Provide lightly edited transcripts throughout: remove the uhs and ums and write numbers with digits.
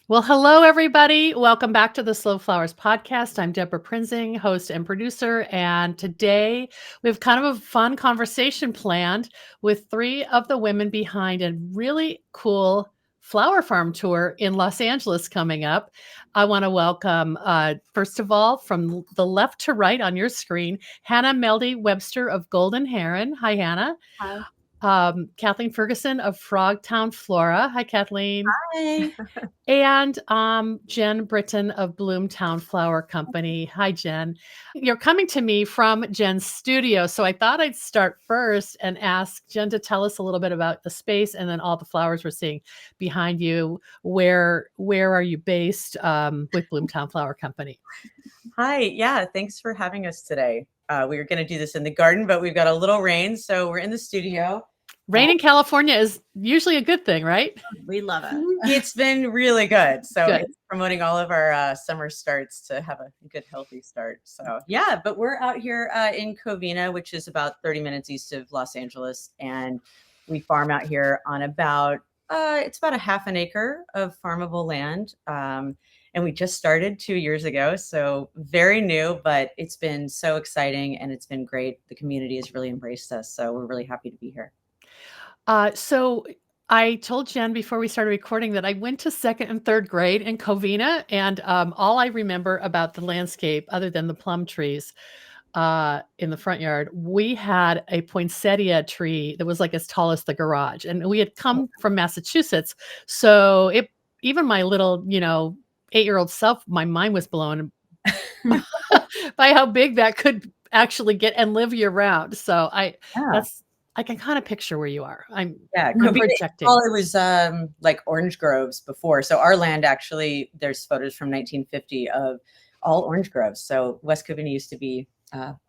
Well, hello, everybody. Welcome back to the Slow Flowers podcast. I'm Deborah Prinzing, host and producer. And today we have kind of a fun conversation planned with three of the women behind a really cool flower farm tour in Los Angeles coming up. I want to welcome, first of all, from the left to right on your screen, Hannah Melde-Webster of Golden Heron. Hi, Hannah. Hi. Kathleen Ferguson of Frogtown Flora. Hi, Kathleen. Hi. And Jen Britton of Bloomtown Flower Company. Hi, Jen. You're coming to me from Jen's studio. So I thought I'd start first and ask Jen to tell us a little bit about the space and then all the flowers we're seeing behind you. Where are you based with Bloomtown Flower Company? Hi. Yeah. Thanks for having us today. We were going to do this in the garden, but we've got a little rain. So we're in the studio. Rain in California is usually a good thing, right? We love it. It's been really good. So Good. It's promoting all of our summer starts to have a good, healthy start. So yeah, but we're out here in Covina, which is about 30 minutes east of Los Angeles. And we farm out here on it's about a half an acre of farmable land. And we just started 2 years ago. So very new, but it's been so exciting and it's been great. The community has really embraced us. So we're really happy to be here. So I told Jen before we started recording that I went to second and third grade in Covina, and all I remember about the landscape, other than the plum trees in the front yard, we had a poinsettia tree that was like as tall as the garage, and we had come from Massachusetts, so even my little 8-year-old self, my mind was blown by how big that could actually get and live year round. So I can kind of picture where you are. I'm projecting. Well, it was like orange groves before. So our land actually, there's photos from 1950 of all orange groves. So West Covina used to be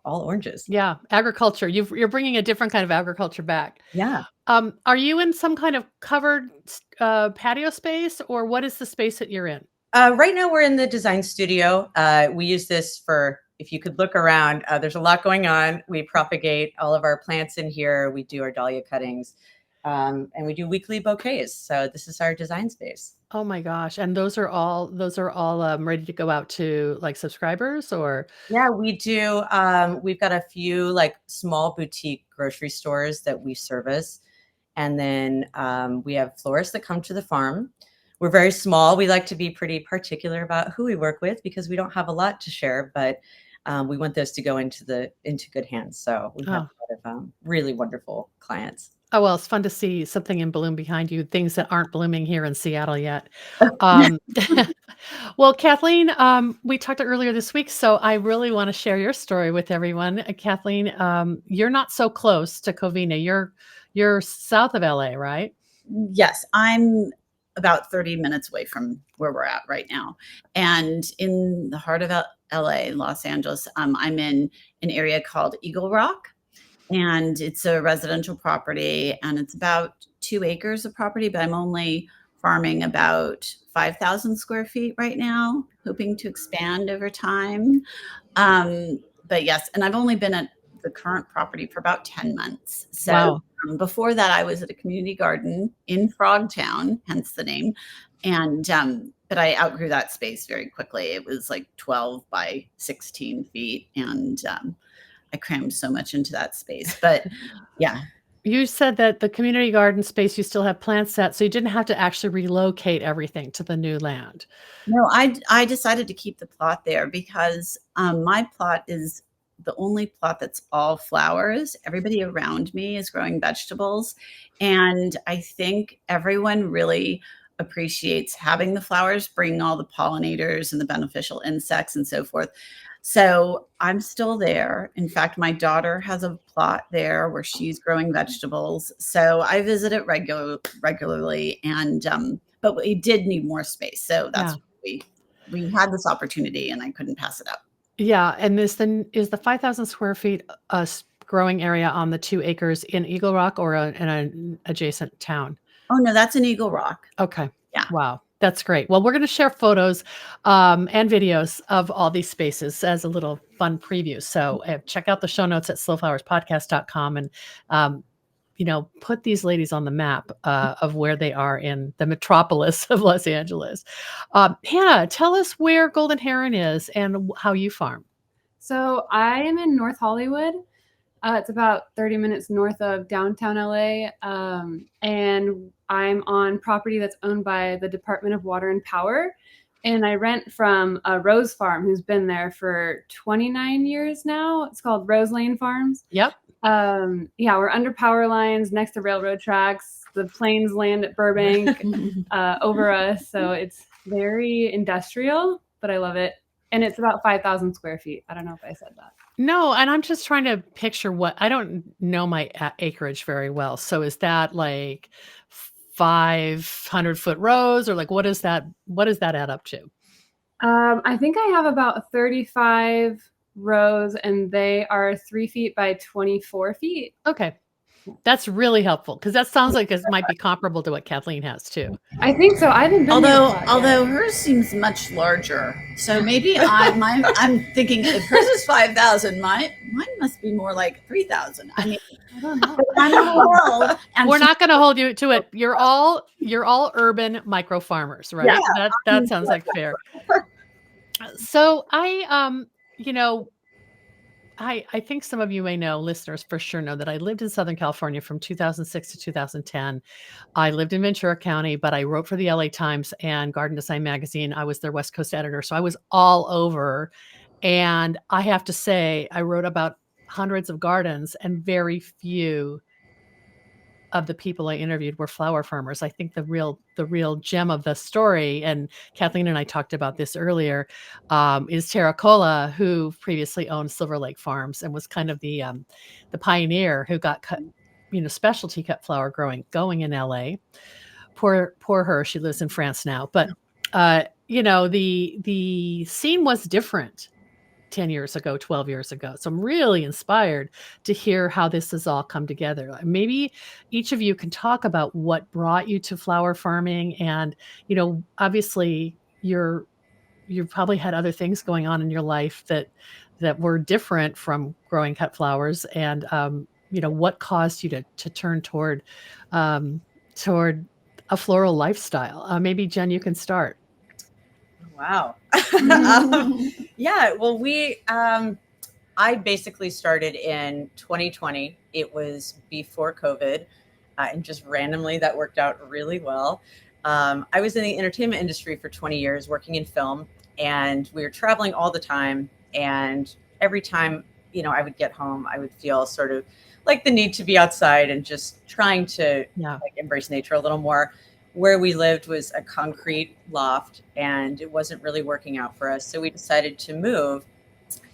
all oranges. Yeah, agriculture. You're bringing a different kind of agriculture back. Yeah. Are you in some kind of covered patio space, or what is the space that you're in? Right now we're in the design studio. We use this for, if you could look around, there's a lot going on. We propagate all of our plants in here. We do our dahlia cuttings, and we do weekly bouquets. So this is our design space. Oh my gosh. And those are all ready to go out to like subscribers, or? Yeah, we do. We've got a few like small boutique grocery stores that we service. And then we have florists that come to the farm. We're very small. We like to be pretty particular about who we work with because we don't have a lot to share, but we want those to go into good hands. So we have a lot of really wonderful clients. Oh, well, it's fun to see something in bloom behind you, things that aren't blooming here in Seattle yet. Well, Kathleen, we talked earlier this week, so I really want to share your story with everyone. Kathleen, you're not so close to Covina. You're south of LA, right? Yes, I'm about 30 minutes away from where we're at right now. And in the heart of LA, Los Angeles, I'm in an area called Eagle Rock. And it's a residential property, and it's about 2 acres of property, but I'm only farming about 5,000 square feet right now, hoping to expand over time. But yes, and I've only been at the current property for about 10 months. So wow. Before that, I was at a community garden in Frogtown, hence the name. And but I outgrew that space very quickly. It was like 12 by 16 feet, and I crammed so much into that space. But yeah. You said that the community garden space, you still have plants set, so you didn't have to actually relocate everything to the new land. No, I decided to keep the plot there because my plot is the only plot that's all flowers. Everybody around me is growing vegetables. And I think everyone really appreciates having the flowers bring all the pollinators and the beneficial insects and so forth. So I'm still there. In fact, my daughter has a plot there where she's growing vegetables. So I visit it regularly. And but we did need more space. So that's we had this opportunity and I couldn't pass it up. Yeah. And is the 5,000 square feet growing area on the 2 acres in Eagle Rock or in an adjacent town? Oh, no, that's in Eagle Rock. Okay. Yeah. Wow. That's great. Well, we're going to share photos and videos of all these spaces as a little fun preview. So check out the show notes at slowflowerspodcast.com. And put these ladies on the map of where they are in the metropolis of Los Angeles. Hannah, tell us where Golden Heron is and how you farm. So I am in North Hollywood. It's about 30 minutes north of downtown LA. And I'm on property that's owned by the Department of Water and Power. And I rent from a Rose Farm who's been there for 29 years now. It's called Rose Lane Farms. Yep. Yeah, we're under power lines next to railroad tracks. The planes land at Burbank over us. So it's very industrial, but I love it. And it's about 5,000 square feet. I don't know if I said that. No, and I'm just trying to picture I don't know my acreage very well. So is that like 500-foot rows, or like what does that add up to? I think I have about 35 rows, and they are 3 feet by 24 feet. Okay. That's really helpful because that sounds like it might be comparable to what Kathleen has too. I think so. I haven't been although hers seems much larger, so maybe I'm thinking if hers is 5,000, mine must be more like 3,000. I mean, I don't know. I'm in the world, and we're not going to hold you to it. You're all urban micro farmers, right? Yeah. That sounds like fair. So I think some of you may know, listeners for sure know, that I lived in Southern California from 2006 to 2010. I lived in Ventura County, but I wrote for the LA Times and Garden Design Magazine. I was their West Coast editor, so I was all over. And I have to say, I wrote about hundreds of gardens, and very few of the people I interviewed were flower farmers. I think the real gem of the story, and Kathleen and I talked about this earlier, is Tara Cola, who previously owned Silver Lake Farms and was kind of the pioneer who got specialty cut flower going in LA. Poor her, she lives in France now. But the scene was different 10 years ago, 12 years ago. So I'm really inspired to hear how this has all come together. Maybe each of you can talk about what brought you to flower farming. And, obviously you've probably had other things going on in your life that were different from growing cut flowers. And, what caused you to turn toward a floral lifestyle? Maybe Jen, you can start. Wow. Yeah, well, I basically started in 2020. It was before COVID, and just randomly that worked out really well. I was in the entertainment industry for 20 years, working in film, and we were traveling all the time. And every time, I would get home, I would feel sort of like the need to be outside and just trying to embrace nature a little more. Where we lived was a concrete loft, and it wasn't really working out for us. So we decided to move,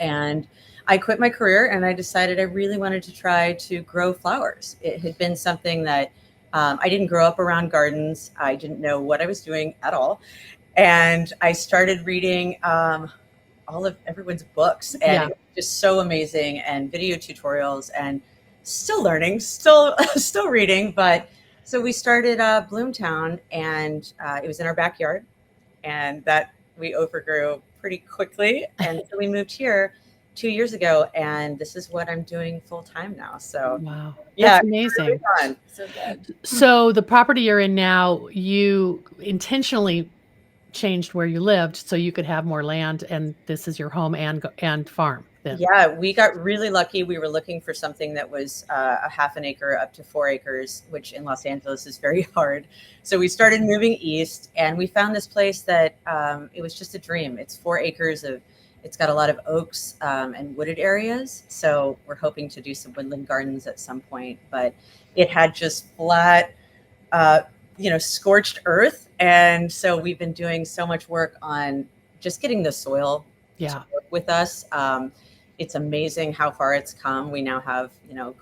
and I quit my career, and I decided I really wanted to try to grow flowers. It had been something that I didn't grow up around gardens. I didn't know what I was doing at all. And I started reading all of everyone's books, and it was just so amazing, and video tutorials, and still learning, still reading. But so we started Bloomtown, and it was in our backyard, and that we overgrew pretty quickly. And so we moved here 2 years ago, and this is what I'm doing full time now. So wow, yeah, that's amazing. Really fun. So good. So the property you're in now, you intentionally changed where you lived so you could have more land, and this is your home and farm. Then. Yeah, we got really lucky. We were looking for something that was a half an acre up to 4 acres, which in Los Angeles is very hard. So we started moving east, and we found this place that it was just a dream. It's 4 acres it's got a lot of oaks and wooded areas. So we're hoping to do some woodland gardens at some point, but it had just flat, scorched earth. And so we've been doing so much work on just getting the soil to work with us. It's amazing how far it's come. We now have,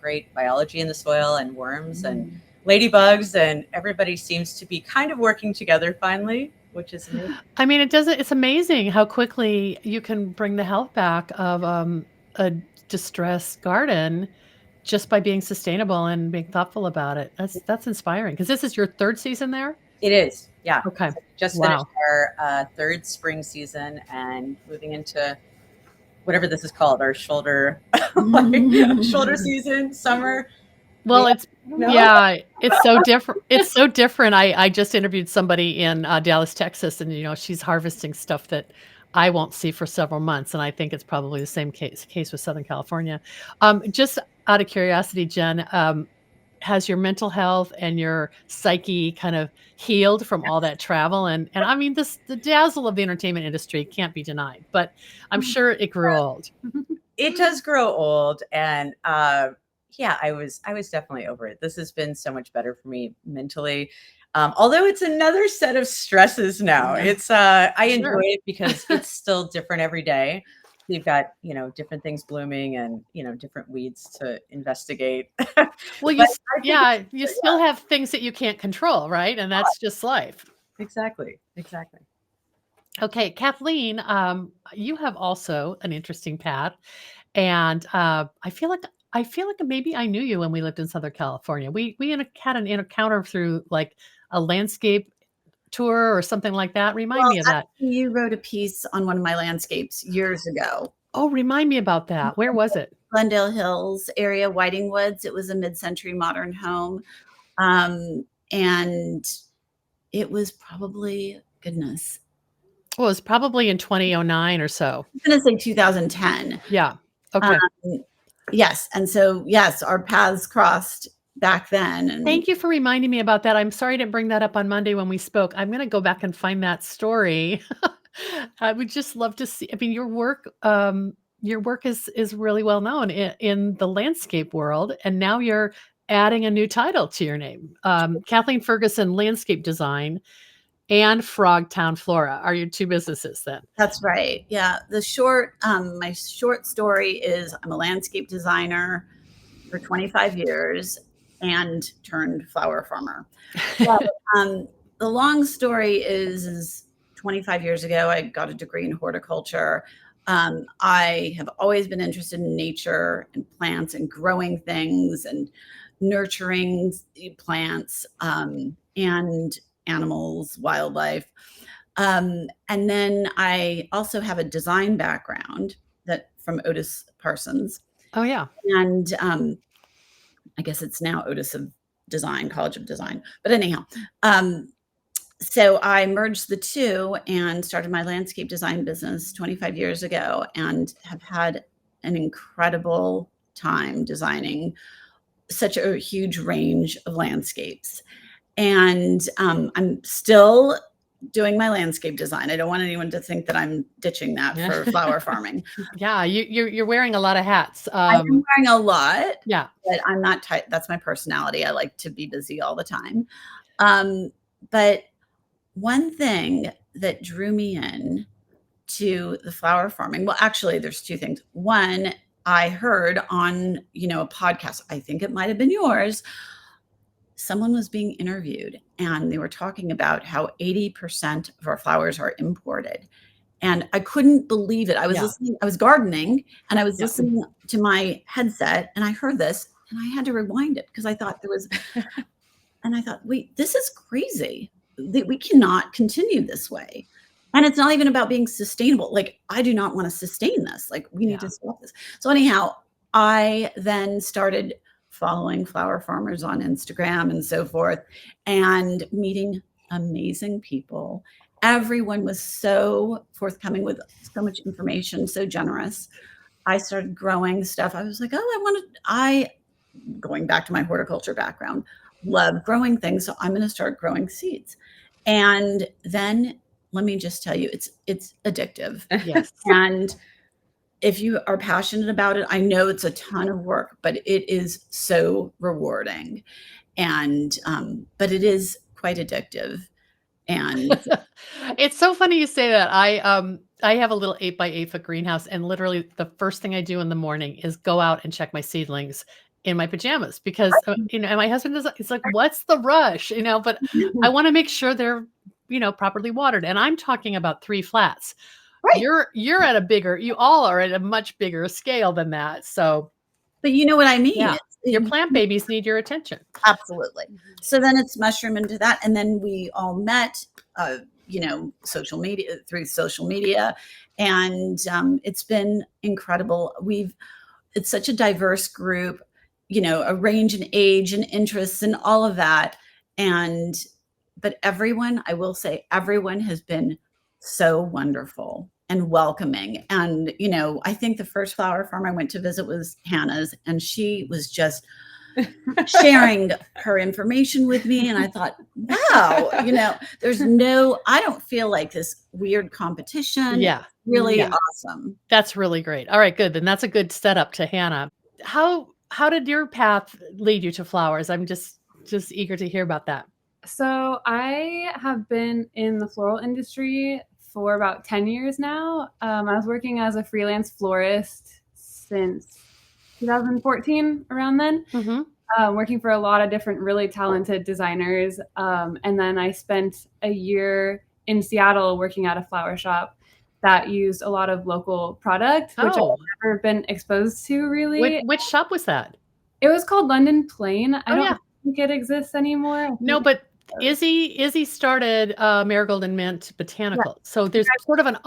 great biology in the soil, and worms and ladybugs, and everybody seems to be kind of working together finally, which is amazing. I mean, it's amazing how quickly you can bring the health back of a distressed garden just by being sustainable and being thoughtful about it. That's inspiring, because this is your 3rd season there? It is. Yeah. Okay. So just finished our 3rd spring season, and moving into whatever this is called, our shoulder season, summer. Well, No? Yeah, it's so different. It's so different. I just interviewed somebody in Dallas, Texas, and she's harvesting stuff that I won't see for several months, and I think it's probably the same case with Southern California. Just out of curiosity, Jen, has your mental health and your psyche kind of healed from all that travel? And I mean, the dazzle of the entertainment industry can't be denied, but I'm sure it grew old. It does grow old, and yeah, I was definitely over it. This has been so much better for me mentally. Although it's another set of stresses now. Yeah. It's I enjoy Sure. it because it's still different every day. You've got, different things blooming and, different weeds to investigate. But Well, I think it's yeah, you still have things that you can't control, right? And that's just life. exactly, exactly. Okay, Kathleen, you have also an interesting path, and I feel like maybe I knew you when we lived in Southern California. Had an encounter through like a landscape tour or something like that. Remind Well, me of that. actually, you wrote a piece on one of my landscapes years ago. Oh, remind me about that. Where was it? Glendale Hills area, Whiting Woods. It was a mid-century modern home. And it was probably, goodness, Well, it was probably in 2009 or so. I'm going to say 2010. Yeah. Um, Okay. yes. And so, yes, our paths crossed back then. And Thank you for reminding me about that. I'm sorry I didn't bring that up on Monday when we spoke. I'm going to go back and find that story. I would just love to see. I mean, your work is really well known in the landscape world, and now you're adding a new title to your name. Kathleen Ferguson Landscape Design and Frogtown Flora are your two businesses then. that's right. Yeah. My short story is I'm a landscape designer for 25 years and turned flower farmer. But, the long story is 25 years ago, I got a degree in horticulture. I have always been interested in nature and plants and growing things and nurturing plants and animals, wildlife. And then I also have a design background that from Otis Parsons. Oh yeah. And I guess it's now Otis of Design, College of Design. But anyhow, so I merged the two and started my landscape design business 25 years ago and have had an incredible time designing such a huge range of landscapes. And I'm still doing my landscape design. I don't want anyone to think that I'm ditching that for flower farming. Yeah, you're wearing a lot of hats. I'm wearing a lot, Yeah. but I'm not tight. That's my personality. I like to be busy all the time. But one thing that drew me in to the flower farming, well, actually, there's two things. One, I heard on, a podcast, I think it might have been yours, someone was being interviewed and they were talking about how 80% of our flowers are imported. And I couldn't believe it. I was listening, I was gardening and I was listening to my headset and I heard this and I had to rewind it because I thought and I thought, wait, this is crazy. We cannot continue this way. And it's not even about being sustainable. Like, I do not want to sustain this. Like, we need to stop this. So anyhow, I then started following flower farmers on Instagram and so forth and meeting amazing people. Everyone was so forthcoming with so much information, so generous. I started growing stuff. I was like, going back to my horticulture background, love growing things. So I'm going to start growing seeds. And then let me just tell you, it's addictive. Yes. And if you are passionate about it, I know it's a ton of work, but it is so rewarding. And but it is quite addictive. And It's so funny you say that. I have a little 8x8 greenhouse, and literally the first thing I do in the morning is go out and check my seedlings in my pajamas because and my husband is it's like, what's the rush? But I want to make sure they're properly watered. And I'm talking about 3 flats. right. You all are at a much bigger scale than that. So But you know what I mean? yeah, your plant babies need your attention. Absolutely. So then it's mushroom into that. And then we all met, social media. And it's been incredible. It's such a diverse group. a range and age and interests and all of that. But everyone, I will say, everyone has been so wonderful and welcoming. And, I think the first flower farm I went to visit was Hannah's, and she was just sharing her information with me. And I thought, wow, I don't feel like this weird competition. Yeah. It's really Yeah. awesome. That's really great. All right, good. Then that's a good setup to Hannah. How did your path lead you to flowers? I'm just eager to hear about that. So I have been in the floral industry for about 10 years now. I was working as a freelance florist since 2014, around then. Working for a lot of different really talented designers. And then I spent a year in Seattle working at a flower shop that used a lot of local product, which I've never been exposed to really. Which shop was that? It was called London Plain. I don't think it exists anymore. No, but Izzy started Marigold and Mint Botanical. Yeah. So there's sort of an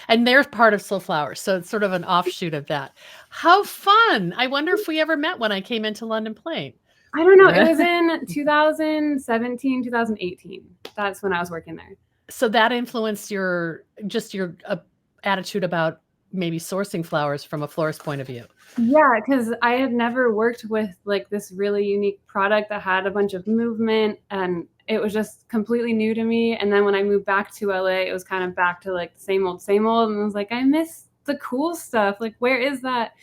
and they're part of Slow Flowers. So it's sort of an offshoot of that. How fun. I wonder if we ever met when I came into London Plain. I don't know. It was in 2017, 2018. That's when I was working there. So that influenced your attitude about maybe sourcing flowers from a florist point of view. Yeah, because I had never worked with like this really unique product that had a bunch of movement, and it was just completely new to me. And then when I moved back to LA, it was kind of back to like the same old, and I was like, I miss the cool stuff. Like, where is that?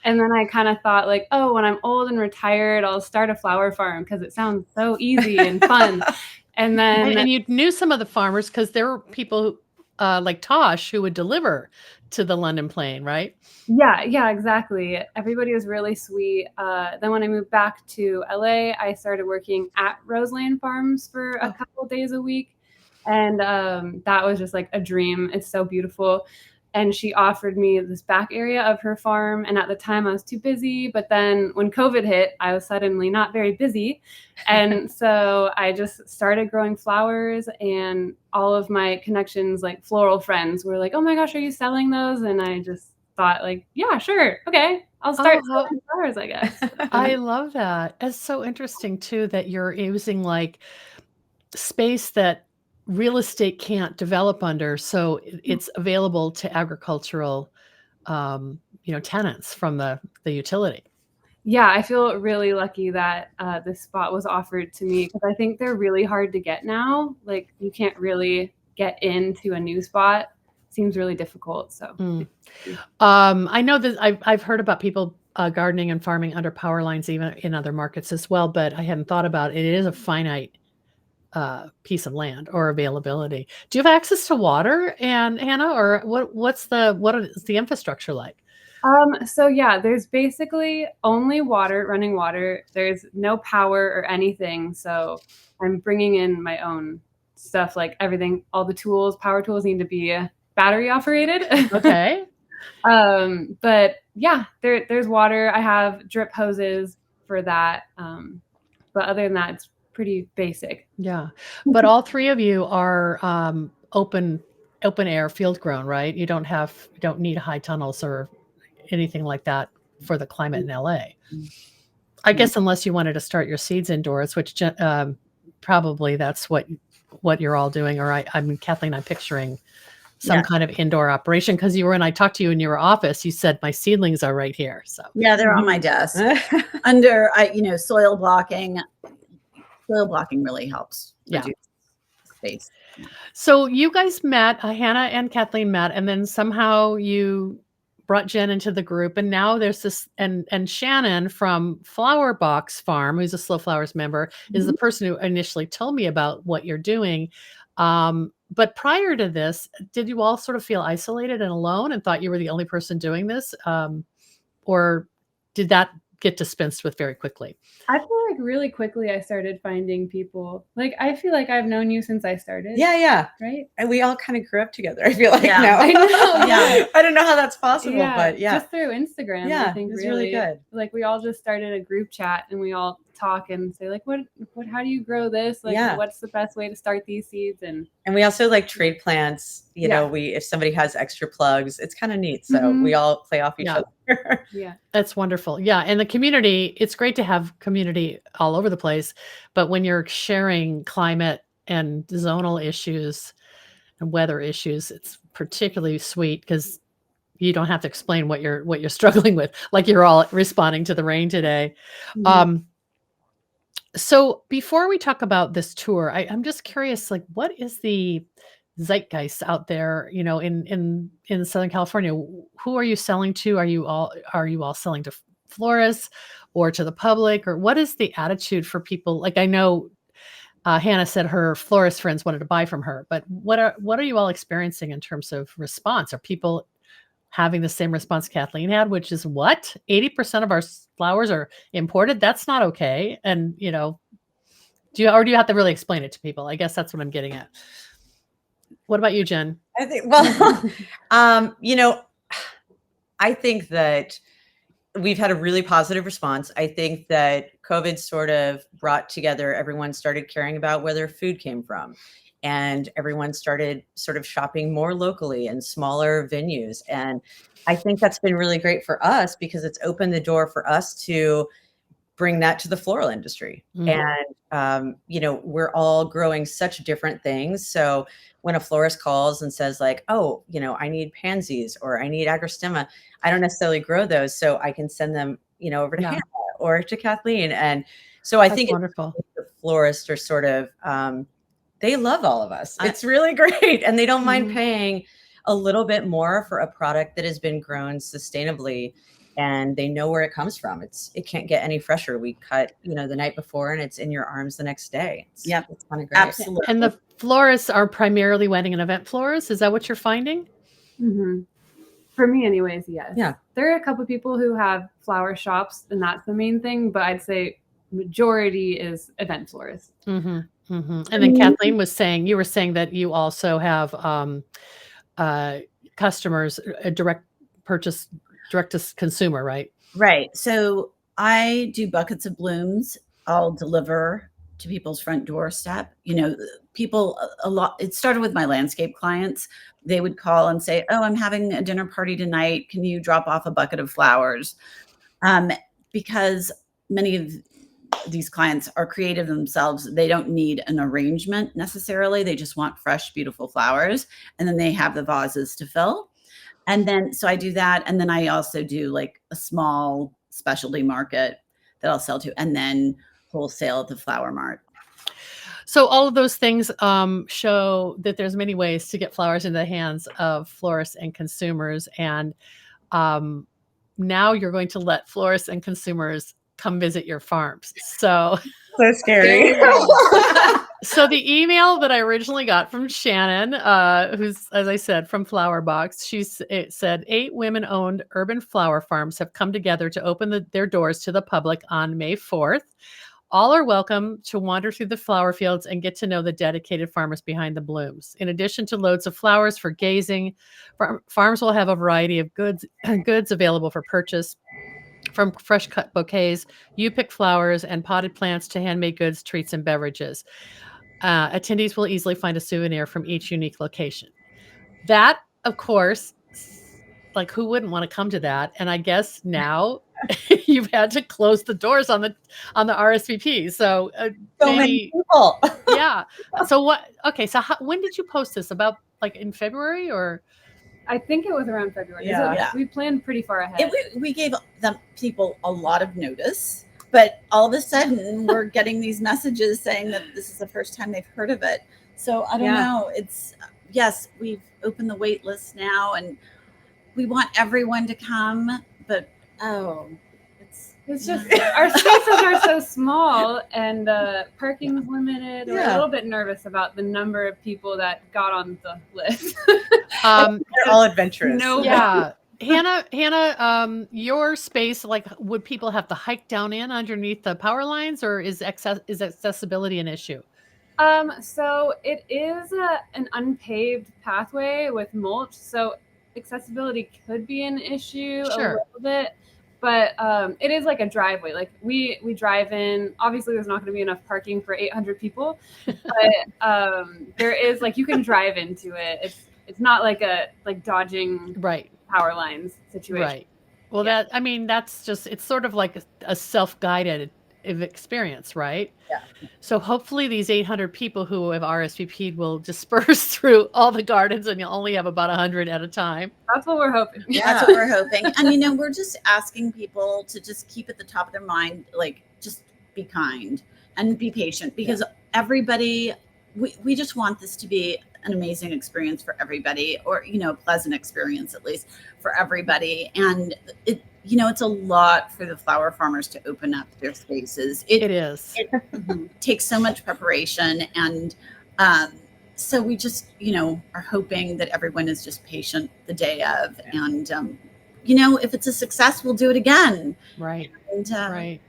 And then I kind of thought like, oh, when I'm old and retired, I'll start a flower farm because it sounds so easy and fun. And then and you knew some of the farmers because there were people like Tosh who would deliver to the London Plain, right? Yeah, exactly. Everybody was really sweet. Then when I moved back to LA, I started working at Roseland Farms for a couple days a week. And that was just like a dream. It's so beautiful. And she offered me this back area of her farm. And at the time I was too busy. But then when COVID hit, I was suddenly not very busy. And so I just started growing flowers, and all of my connections, like floral friends, were like, oh my gosh, are you selling those? And I just thought like, yeah, sure. Okay. I'll start selling flowers, I guess. I love that. It's so interesting too, that you're using like space that real estate can't develop under. So it's available to agricultural, tenants from the utility. Yeah, I feel really lucky that this spot was offered to me, because I think they're really hard to get now. Like you can't really get into a new spot. Seems really difficult. So I know that I've heard about people gardening and farming under power lines, even in other markets as well, but I hadn't thought about it. It is a finite piece of land or availability. Do you have access to water, and Hannah, or what is the infrastructure like? So yeah, there's basically only running water. There's no power or anything. So I'm bringing in my own stuff, like everything, all the tools, power tools need to be battery operated. Okay. But yeah, there's water. I have drip hoses for that. But other than that, it's pretty basic. Yeah. But all three of you are open air field grown, right? You don't need high tunnels or anything like that for the climate in LA. I guess unless you wanted to start your seeds indoors, which probably that's what you're all doing. Or Kathleen, I'm picturing some kind of indoor operation, because when I talked to you in your office, you said my seedlings are right here. So yeah, they're on my desk under soil blocking. Soil blocking really helps reduce space. Yeah. So you guys met, Hannah and Kathleen met, and then somehow you brought Jen into the group, and now there's this, and Shannon from Flower Box Farm, who's a Slow Flowers member, is the person who initially told me about what you're doing. But prior to this, did you all sort of feel isolated and alone and thought you were the only person doing this? Or did that get dispensed with very quickly? I feel like really quickly I started finding people. Like, I feel like I've known you since I started. Yeah. Right? And we all kind of grew up together, I feel like now. I know. Yeah. I don't know how that's possible, but yeah. Just through Instagram, yeah, I think it's really good. Like, we all just started a group chat, and we all talk and say like, how do you grow this? Like, Yeah. what's the best way to start these seeds? And we also like trade plants. You Yeah. know, if somebody has extra plugs, it's kind of neat. So we all play off each Yeah. other. yeah, That's wonderful. Yeah. And the community, it's great to have community all over the place. But when you're sharing climate and zonal issues and weather issues, it's particularly sweet because you don't have to explain what you're struggling with, like you're all responding to the rain today. Mhm. So before we talk about this tour, I'm just curious, like, what is the zeitgeist out there, you know, in Southern California? Who are you selling to? Are you all selling to florists or to the public, or what is the attitude for people? Like, I know Hannah said her florist friends wanted to buy from her, but what are you all experiencing in terms of response? Are people having the same response Kathleen had, which is what 80% of our flowers are imported? That's not okay. And you know, do you have to really explain it to people? I guess that's what I'm getting at. What about you, Jen? I think, well, you know, I think that we've had a really positive response. I think that COVID sort of brought together, everyone started caring about where their food came from. And everyone started sort of shopping more locally in smaller venues. And I think that's been really great for us because it's opened the door for us to bring that to the floral industry. And, you know, we're all growing such different things. So when a florist calls and says like, oh, you know, I need pansies or I need agrostemma, I don't necessarily grow those. So I can send them, you know, over to Hannah or to Kathleen. And so I think wonderful. The florists are sort of, they love all of us. It's really great. And they don't mind paying a little bit more for a product that has been grown sustainably and they know where it comes from. It can't get any fresher. We cut, you know, the night before and it's in your arms the next day. It's kind of great. Absolutely. And the florists are primarily wedding and event florists. Is that what you're finding? For me anyways, yes. Yeah. There are a couple of people who have flower shops and that's the main thing, but I'd say majority is event florists. And then Kathleen was saying, you were saying that you also have customers, direct purchase, direct to consumer, right? Right. So I do buckets of blooms. I'll deliver to people's front doorstep. You know, people a lot. It started with my landscape clients. They would call and say, "Oh, I'm having a dinner party tonight. Can you drop off a bucket of flowers?" Because many of these clients are creative themselves. They don't need an arrangement necessarily. They just want fresh, beautiful flowers. And then they have the vases to fill. And then, so I do that. And then I also do like a small specialty market that I'll sell to, and then wholesale at the flower mart. So all of those things show that there's many ways to get flowers in the hands of florists and consumers. And now you're going to let florists and consumers come visit your farms. So scary. So the email that I originally got from Shannon, who's, as I said, from Flower Box, it said 8 women-owned urban flower farms have come together to open their doors to the public on May 4th. All are welcome to wander through the flower fields and get to know the dedicated farmers behind the blooms. In addition to loads of flowers for gazing, farms will have a variety of goods available for purchase, from fresh cut bouquets, you-pick flowers, and potted plants to handmade goods, treats, and beverages. Attendees will easily find a souvenir from each unique location. That, of course, like who wouldn't want to come to that? And I guess now you've had to close the doors on the RSVP. So many people. Yeah. So what? Okay. So when did you post this? About like in February or? I think it was around February. Yeah. We planned pretty far ahead. We gave them people a lot of notice, but all of a sudden we're getting these messages saying that this is the first time they've heard of it. So I don't know. It's yes, we've opened the wait list now, and we want everyone to come, but it's just our spaces are so small and parking's limited. We're a little bit nervous about the number of people that got on the list. They're all adventurous. Hannah, your space, like, would people have to hike down in underneath the power lines, or is accessibility an issue? So it is an unpaved pathway with mulch, so accessibility could be an issue a little bit. but it is like a driveway. Like we drive in. Obviously, there's not going to be enough parking for 800 people, but there is like you can drive into it. It's not like dodging Right. power lines situation. Right. Well, yeah. That's just, it's sort of like a self-guided experience, right? Yeah. So hopefully these 800 people who have RSVP'd will disperse through all the gardens, and you'll only have about 100 at a time. That's what we're hoping. Yeah. That's what we're hoping. And, we're just asking people to just keep at the top of their mind, like, just be kind and be patient, because everybody, we just want this to be an amazing experience for everybody, or, a pleasant experience, at least for everybody. And it's a lot for the flower farmers to open up their spaces. It is. It takes so much preparation. And so we just, are hoping that everyone is just patient the day of. And, if it's a success, we'll do it again. Right. And, right.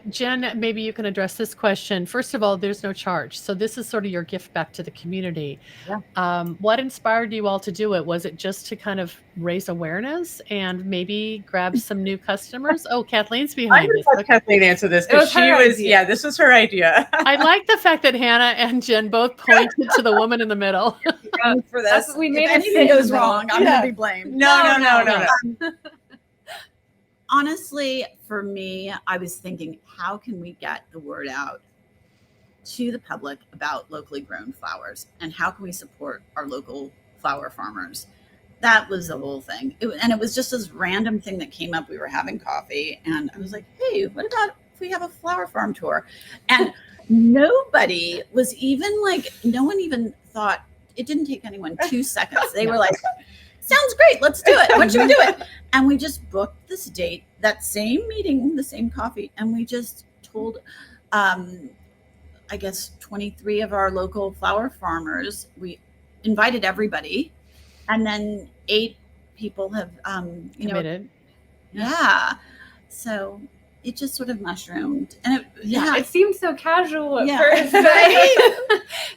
Jen, maybe you can address this question. First of all, there's no charge. So this is sort of your gift back to the community. Yeah. What inspired you all to do it? Was it just to kind of raise awareness and maybe grab some new customers? Oh, Kathleen's behind us. Let Kathleen answer this, because this was her idea. I like the fact that Hannah and Jen both pointed to the woman in the middle. For this, we made if anything goes wrong, I'm going to be blamed. No. Honestly, for me, I was thinking, how can we get the word out to the public about locally grown flowers, and how can we support our local flower farmers? That was the whole thing. It was just this random thing that came up. We were having coffee, and I was like, hey, what about if we have a flower farm tour? And nobody was even like, no one even thought. It didn't take anyone 2 seconds. They were like, sounds great. Let's do it. When should we do it? And we just booked this date, that same meeting, the same coffee. And we just told, I guess, 23 of our local flower farmers. We invited everybody. And then 8 people have, committed. Yeah. So it just sort of mushroomed. And it seemed so casual at first.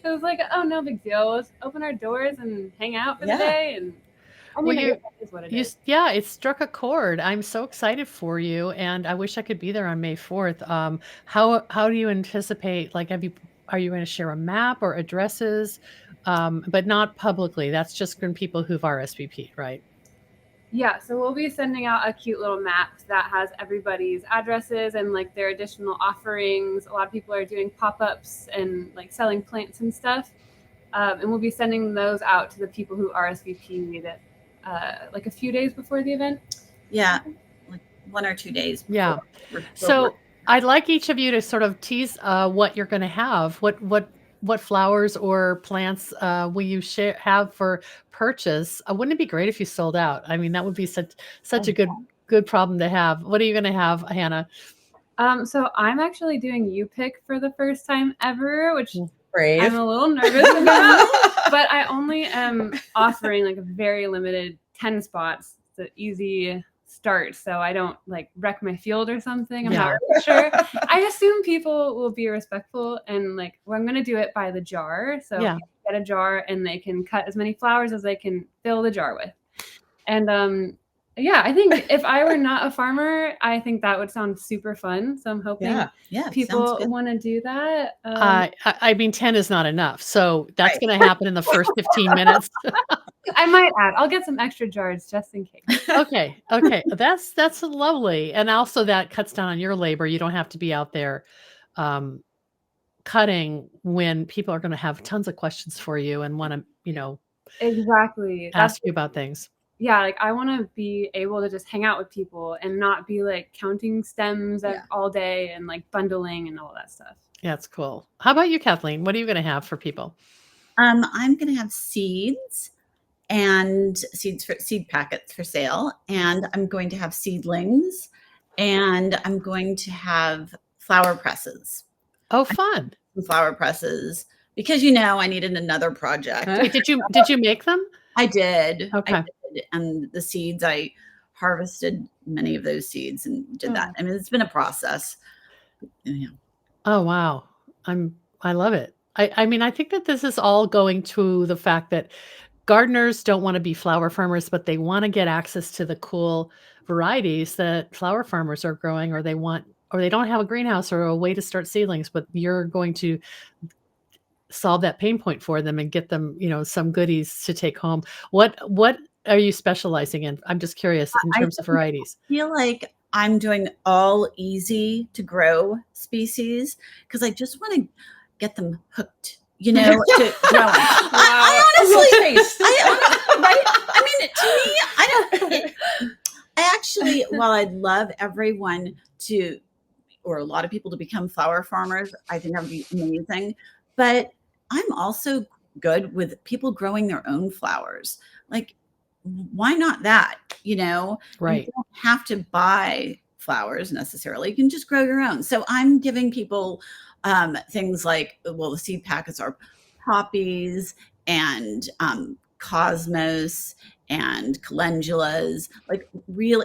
It was like, oh, no big deal. Let's open our doors and hang out for the day. And that is what it is. It struck a chord. I'm so excited for you, and I wish I could be there on May 4th. How do you anticipate? Like, are you going to share a map or addresses, but not publicly? That's just from people who've RSVP'd, right? Yeah, so we'll be sending out a cute little map that has everybody's addresses and like their additional offerings. A lot of people are doing pop-ups and like selling plants and stuff. And we'll be sending those out to the people who RSVP'd like a few days before the event. Yeah, like 1 or 2 days. Yeah. So I'd like each of you to sort of tease what you're going to have. What flowers or plants will you have for purchase? Wouldn't it be great if you sold out? I mean, that would be such a good problem to have. What are you going to have, Hannah? So I'm actually doing U-Pick for the first time ever, which Brave. I'm a little nervous about, but I only am offering like a very limited 10 spots. It's an easy start, so I don't like wreck my field or something. I'm not really sure. I assume people will be respectful, and like, I'm going to do it by the jar. So get a jar, and they can cut as many flowers as they can fill the jar with. And I think if I were not a farmer, I think that would sound super fun. So I'm hoping people want to do that. I mean, 10 is not enough. So that's going to happen in the first 15 minutes. I might add, I'll get some extra jars just in case. Okay. That's lovely. And also that cuts down on your labor. You don't have to be out there cutting when people are going to have tons of questions for you and want to, ask you about things. Yeah, like I want to be able to just hang out with people and not be like counting stems all day and like bundling and all that stuff. Yeah, that's cool. How about you, Kathleen? What are you going to have for people? I'm going to have seeds for seed packets for sale. And I'm going to have seedlings, and I'm going to have flower presses. Oh, fun. Flower presses, because, I needed another project. Wait, did you make them? I did. Okay. I did. And the seeds, I harvested many of those seeds and did that. I mean, it's been a process. Yeah. Oh, wow. I love it. I mean, I think that this is all going to the fact that gardeners don't want to be flower farmers, but they want to get access to the cool varieties that flower farmers are growing, or they don't have a greenhouse or a way to start seedlings, but you're going to solve that pain point for them and get them, some goodies to take home. What are you specializing in? I'm just curious in terms of varieties. I feel like I'm doing all easy to grow species because I just want to get them hooked, to growing. I honestly, right? I mean, to me, I actually, while I'd love everyone or a lot of people to become flower farmers, I think that would be amazing. But I'm also good with people growing their own flowers. Like, why not that? Right. You don't have to buy flowers necessarily. You can just grow your own. So I'm giving people things like, the seed packets are poppies and cosmos and calendulas,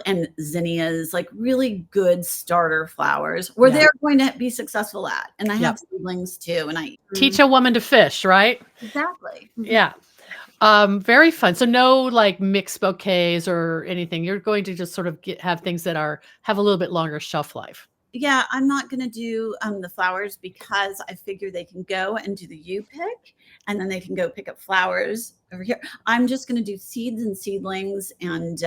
and zinnias, really good starter flowers where they're going to be successful at. And I have seedlings too. And I teach a woman to fish, right? Exactly. Yeah. Very fun. So no mixed bouquets or anything. You're going to just sort of have things that have a little bit longer shelf life. Yeah, I'm not going to do the flowers because I figure they can go and do the pick, and then they can go pick up flowers over here. I'm just going to do seeds and seedlings and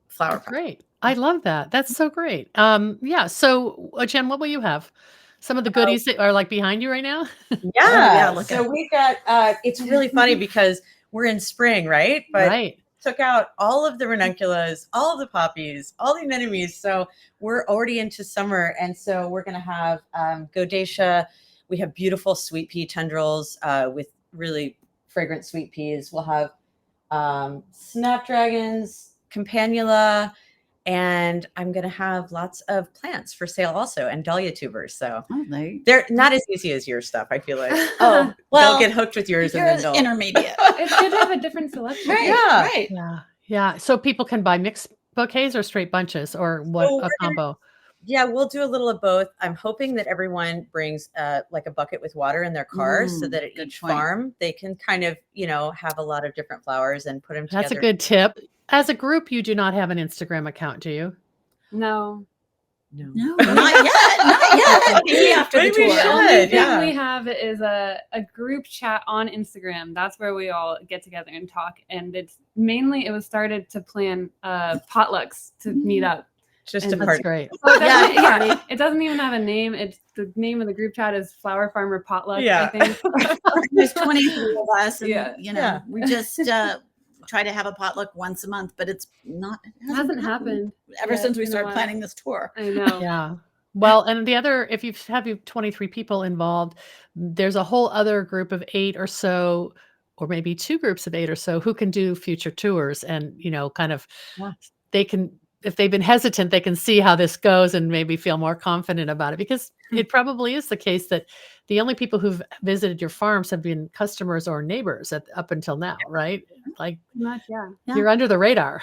flower pots. Great. I love that. That's so great. Yeah. So Jen, what will you have? Some of the goodies that are behind you right now? Yeah. So we got, it's really funny because we're in spring, right? But right. Took out all of the ranunculus, all of the poppies, all the anemones. So we're already into summer. And so we're going to have Godacia. We have beautiful sweet pea tendrils with really fragrant sweet peas. We'll have snapdragons, campanula, and I'm going to have lots of plants for sale also, and dahlia tubers. So they're not as easy as your stuff, I feel like. Oh, well, they'll get hooked with yours and then they'll intermediate. It's good to have a different selection. Right, yeah. Right. Yeah. Yeah. So people can buy mixed bouquets or straight bunches, or what? A combo. Yeah, we'll do a little of both. I'm hoping that everyone brings a bucket with water in their car so that at each farm they can kind of, have a lot of different flowers and put them together. That's a good tip. As a group, you do not have an Instagram account, do you? No, not yet. Not yet. Maybe after the tour. The only thing we have is a group chat on Instagram. That's where we all get together and talk. And it was started to plan potlucks to meet up. Just a party. That's great. So yeah, it doesn't even have a name. It's the name of the group chat is Flower Farmer Potluck. Yeah. I think there's 23 of us, and yeah. We just try to have a potluck once a month, but it hasn't happened ever since we started planning this tour. I know. Yeah. Well, and the other, if you have 23 people involved, there's a whole other group of 8 or so, or maybe 2 groups of 8 or so who can do future tours, and kind of they can. If they've been hesitant, they can see how this goes and maybe feel more confident about it, because it probably is the case that the only people who've visited your farms have been customers or neighbors up until now, right? You're under the radar.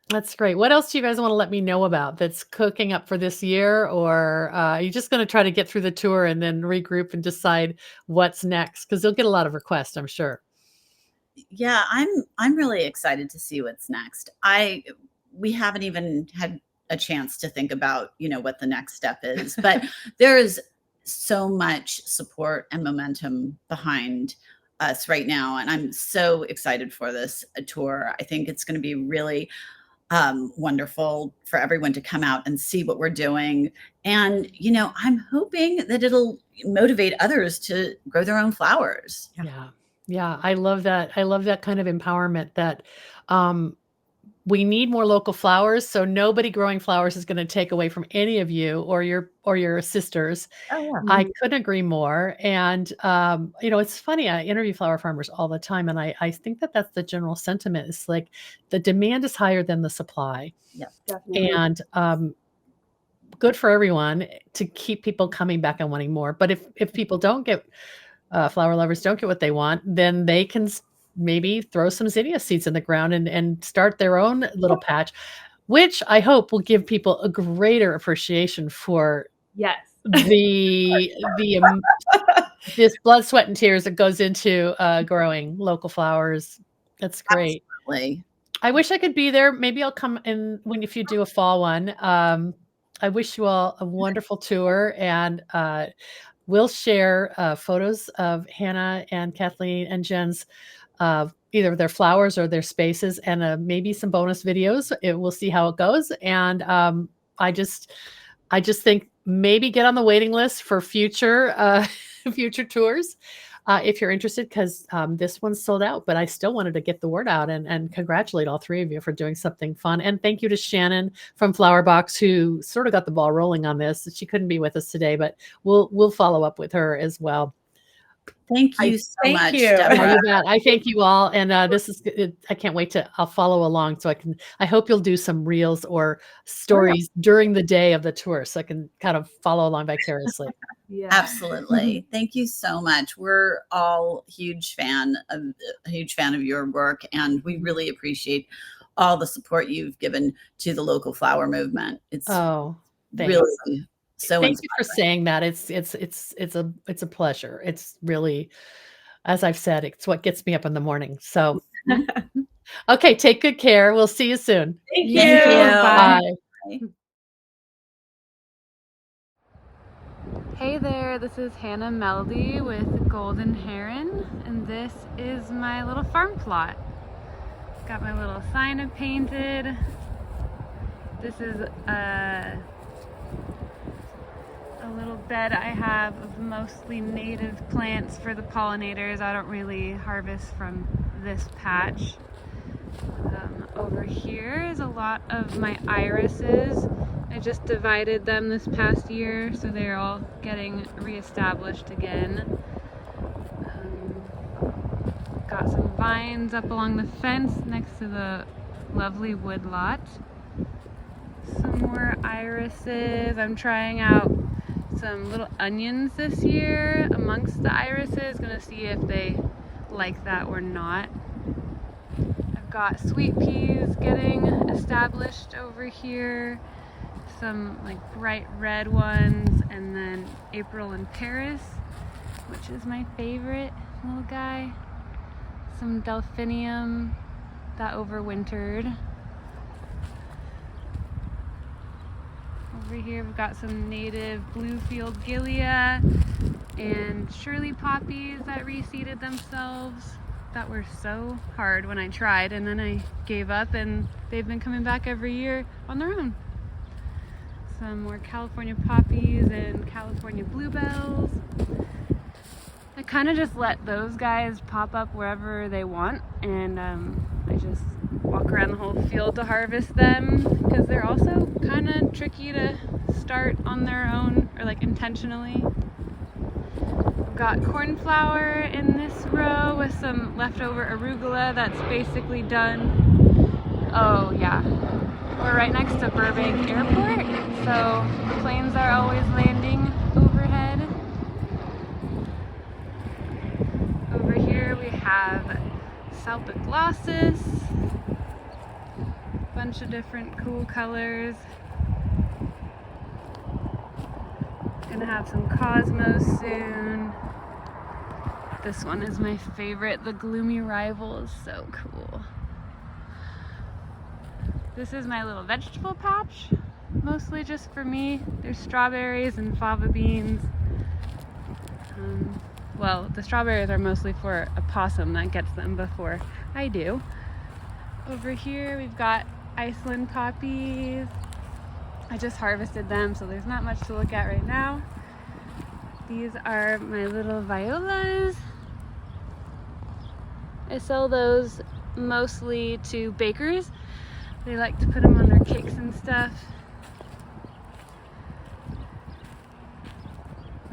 That's great. What else do you guys want to let me know about that's cooking up for this year? Or are you just going to try to get through the tour and then regroup and decide what's next? Because you'll get a lot of requests, I'm sure. Yeah, I'm really excited to see what's next. We haven't even had a chance to think about, what the next step is, but there is so much support and momentum behind us right now. And I'm so excited for this tour. I think it's going to be really wonderful for everyone to come out and see what we're doing. And, I'm hoping that it'll motivate others to grow their own flowers. Yeah. Yeah, I love that. I love that kind of empowerment that we need more local flowers. So nobody growing flowers is going to take away from any of you or your sisters. Oh, yeah. I couldn't agree more. And, it's funny. I interview flower farmers all the time. And I think that that's the general sentiment. It's like the demand is higher than the supply. Yeah, definitely. And good for everyone to keep people coming back and wanting more. But if people don't get flower lovers don't get what they want, then they can maybe throw some zinnia seeds in the ground and start their own little patch, which I hope will give people a greater appreciation for the this blood, sweat, and tears that goes into growing local flowers. That's great. Absolutely. I wish I could be there. Maybe I'll come in if you do a fall one. I wish you all a wonderful tour, and we'll share photos of Hannah and Kathleen and Jen's either their flowers or their spaces, and maybe some bonus videos. We'll see how it goes. And I just think maybe get on the waiting list for future future tours if you're interested, because this one's sold out. But I still wanted to get the word out and congratulate all three of you for doing something fun. And thank you to Shannon from Flower Box, who sort of got the ball rolling on this. She couldn't be with us today, but we'll follow up with her as well. Thank you so thank much, you. Deborah. I thank you all, and this is. I can't wait I'll follow along, so I hope you'll do some reels or stories during the day of the tour, so I can kind of follow along vicariously. Yeah. Absolutely. Thank you so much. We're all a huge fan of your work, and we really appreciate all the support you've given to the local flower movement. It's really so thank you for saying that. It's a pleasure. It's really, as I've said, it's what gets me up in the morning. So okay, take good care. We'll see you soon. Thank you. Bye. Hey there, this is Hannah Melde with Golden Heron, and this is my little farm plot. Got my little sign up painted. This is a little bed I have of mostly native plants for the pollinators. I don't really harvest from this patch. Over here is a lot of my irises. I just divided them this past year, so they're all getting reestablished again. Got some vines up along the fence next to the lovely woodlot. Some more irises. I'm trying out some little onions this year amongst the irises. Gonna see if they like that or not. I've got sweet peas getting established over here. Some like bright red ones, and then April in Paris, which is my favorite little guy. Some delphinium that overwintered. Over here we've got some native Bluefield Gilia and Shirley poppies that reseeded themselves. That were so hard when I tried, and then I gave up, and they've been coming back every year on their own. Some more California poppies and California bluebells. I kind of just let those guys pop up wherever they want, and I just walk around the whole field to harvest them, because they're also kind of tricky to start on their own, or like intentionally. I've got cornflower in this row with some leftover arugula that's basically done. Oh yeah, we're right next to Burbank Airport, so the planes are always landing overhead. Over here we have Salpiglossis, a bunch of different cool colors. Gonna have some Cosmos soon. This one is my favorite. The Gloomy Rival is so cool. This is my little vegetable patch, mostly just for me. There's strawberries and fava beans. Well, the strawberries are mostly for a possum that gets them before I do. Over here we've got Iceland poppies. I just harvested them, so there's not much to look at right now. These are my little violas. I sell those mostly to bakers. They like to put them on their cakes and stuff.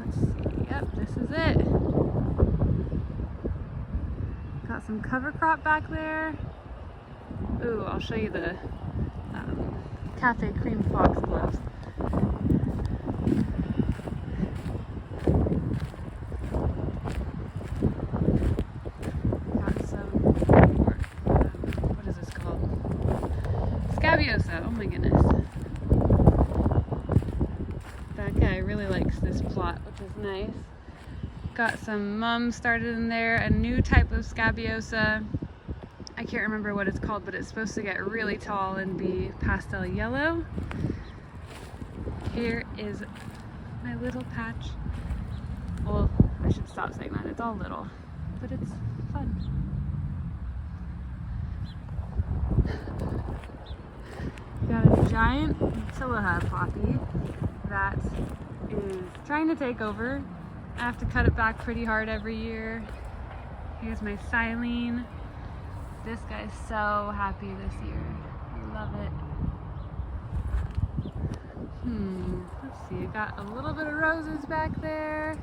Let's see, yep, this is it. Got some cover crop back there. Ooh, I'll show you the Cafe Cream Foxgloves. Got some more, what is this called? Scabiosa, oh my goodness. That guy really really likes this plot, which is nice. Got some mums started in there, a new type of scabiosa. I can't remember what it's called, but it's supposed to get really tall and be pastel yellow. Here is my little patch. Well, I should stop saying that. It's all little, but it's fun. Got a giant Tillaha poppy that is trying to take over. I have to cut it back pretty hard every year. Here's my silene. This guy's so happy this year. I love it. Let's see, I got a little bit of roses back there.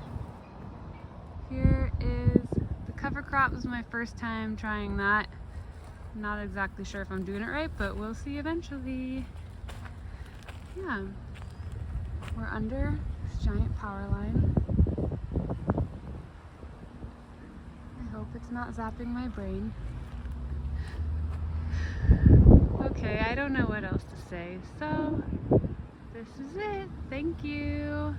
Here is the cover crop. This is my first time trying that. I'm not exactly sure if I'm doing it right, but we'll see eventually. Yeah, we're under this giant power line. I hope it's not zapping my brain. Okay, I don't know what else to say, so this is it. Thank you.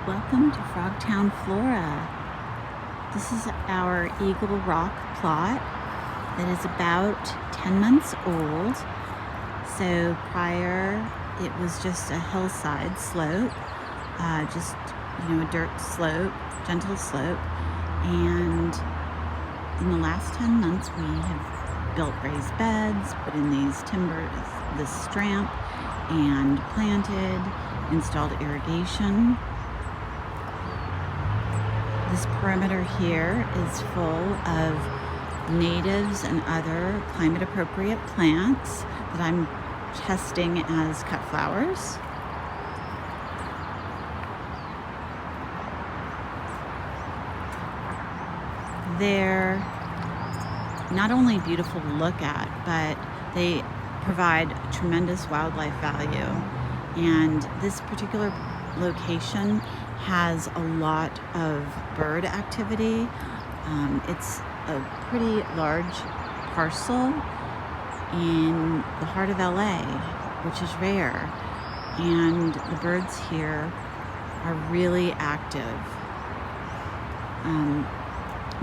Welcome to Frogtown, Flora. This is our Eagle Rock plot that is about 10 months old. So prior, it was just a hillside slope, just, a dirt slope, gentle slope. And in the last 10 months, we have built raised beds, put in these timbers, this stramp, and planted, installed irrigation. This perimeter here is full of natives and other climate appropriate plants that I'm testing as cut flowers. They're not only beautiful to look at, but they provide tremendous wildlife value. And this particular location has a lot of bird activity. It's a pretty large parcel in the heart of LA, which is rare. And the birds here are really active.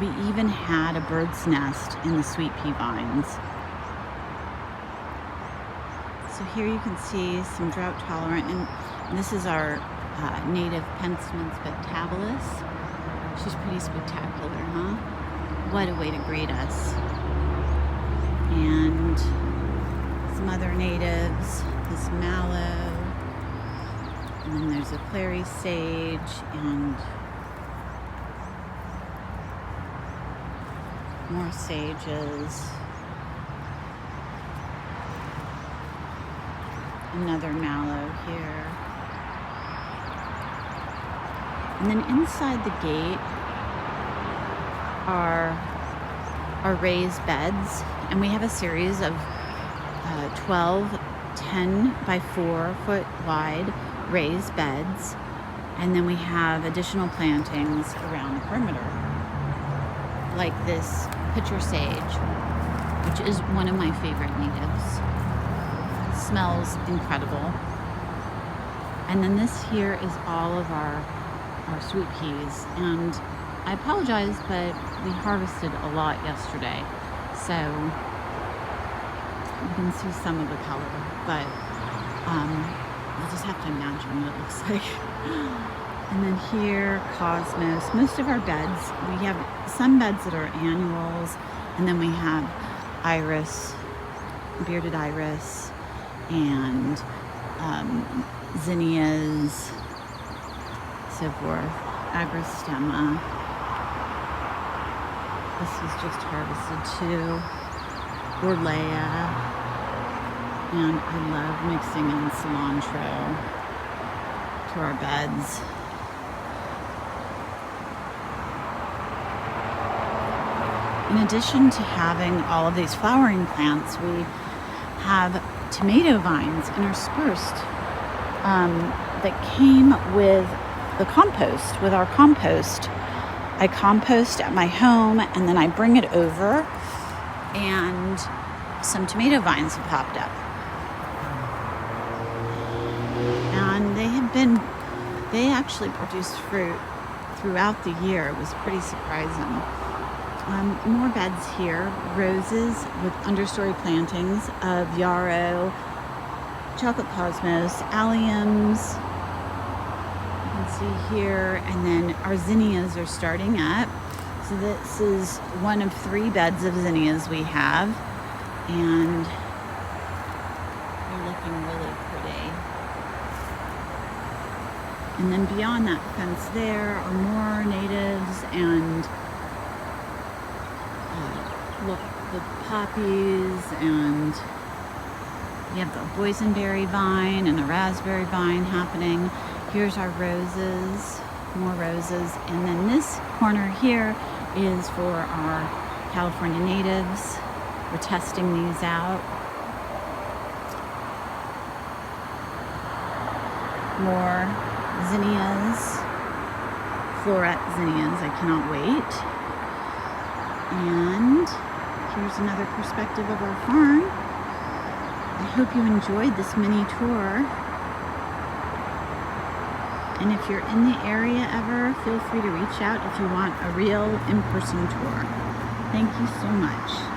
We even had a bird's nest in the sweet pea vines. So here you can see some drought tolerant, and this is our native Penstemon spectabilis. She's pretty spectacular, huh? What a way to greet us. And some other natives, this mallow, and then there's a clary sage, and more sages. Another mallow here. And then inside the gate are raised beds, and we have a series of 12 10 by 4 foot wide raised beds, and then we have additional plantings around the perimeter, like this pitcher sage, which is one of my favorite natives. It smells incredible. And then this here is all of our sweet peas, and I apologize, but we harvested a lot yesterday, so you can see some of the color, but you'll just have to imagine what it looks like. And then here, cosmos. Most of our beds, we have some beds that are annuals, and then we have iris, bearded iris, and zinnias, so forth, agrostemma. This was just harvested too, Orlea, and I love mixing in cilantro to our beds. In addition to having all of these flowering plants, we have tomato vines interspersed that came with the compost, with our compost. I compost at my home, and then I bring it over, and some tomato vines have popped up. And they actually produced fruit throughout the year. It was pretty surprising. More beds here, roses with understory plantings of yarrow, chocolate cosmos, alliums, you can see here, and then our zinnias are starting up. So this is one of 3 beds of zinnias we have, and they're looking really pretty. And then beyond that fence there are more natives, and look, the poppies, and we have the boysenberry vine and the raspberry vine happening. Here's our roses, more roses, and then this corner here is for our California natives. We're testing these out. More zinnias, floret zinnias, I cannot wait. And here's another perspective of our farm. I hope you enjoyed this mini tour. And if you're in the area ever, feel free to reach out if you want a real in-person tour. Thank you so much.